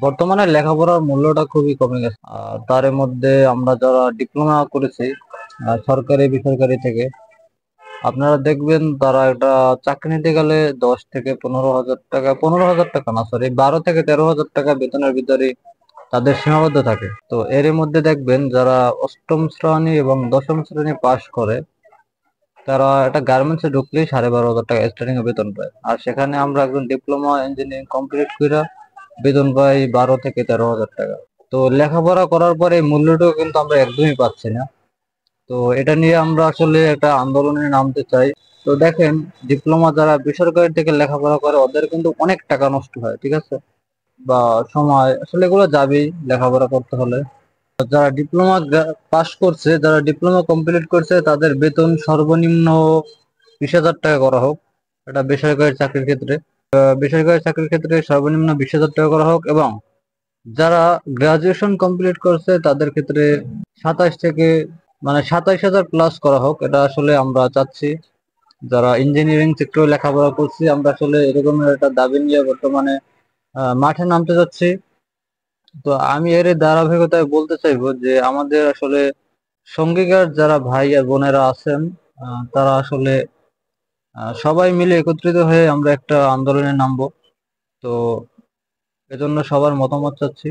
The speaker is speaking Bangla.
বর্তমানে লেখাপড়ার মূল্যটা খুবই কমে গেছে। তার মধ্যে আমরা যারা ডিপ্লোমা করেছি সরকারি বেসরকারি থেকে, আপনারা দেখবেন তারা একটা চাকরি নিতে গেলে 10 থেকে 15 হাজার টাকা, 15 হাজার টাকা না, সরি, 12 থেকে 13 হাজার টাকা বেতনের ভিতরে তাদের সীমাবদ্ধ থাকে। তো এর মধ্যে দেখবেন যারা অষ্টম শ্রেণী এবং দশম শ্রেণী পাশ করে তারা একটা গার্মেন্টসে ঢুকলেই 12,500 টাকা স্টার্টিং এ বেতন পায়। আর সেখানে আমরা একজন ডিপ্লোমা ইঞ্জিনিয়ারিং কমপ্লিট করে বেতন পাই 12 থেকে 13 হাজার টাকা। তো লেখাপড়া করার পরে এই মূল্যটাও কিন্তু আমরা একদমই পাচ্ছি না। তো এটা নিয়ে আমরা আসলে একটা আন্দোলনে নামতে চাই। তো দেখেন, ডিপ্লোমা যারা বেসরকারি থেকে লেখাপড়া করে ওদের কিন্তু অনেক টাকা নষ্ট হয়, ঠিক আছে, বা সময় আসলে এগুলো যাবেই লেখাপড়া করতে হলে। যারা ডিপ্লোমা পাশ করছে, যারা ডিপ্লোমা কমপ্লিট করছে তাদের বেতন সর্বনিম্ন 20,000 টাকা করা হোক। এটা বেসরকারি চাকরির ক্ষেত্রে, বেসরকারি চাকরির ক্ষেত্রে সর্বনিম্ন 20,000 টাকা করা হোক, এবং যারা গ্রাজুয়েশন কমপ্লিট করছে তাদের ক্ষেত্রে 27 থেকে, মানে 27,000 প্লাস করা হোক। এটা আসলে আমরা চাচ্ছি। যারা ইঞ্জিনিয়ারিং সেক্টরে লেখাপড়া করছি আমরা আসলে এরকমের একটা দাবি নিয়ে বর্তমানে মাঠে নামতে যাচ্ছি। তো আমি এর ধারাবাহিকতায় বলতে চাইবো যে আমাদের আসলে সঙ্গীকার যারা ভাই আর বোনেরা আছেন, তারা আসলে সবাই মিলে একত্রিত হয়ে আমরা একটা আন্দোলনে নামবো। তো এজন্য সবার মতামত চাচ্ছি।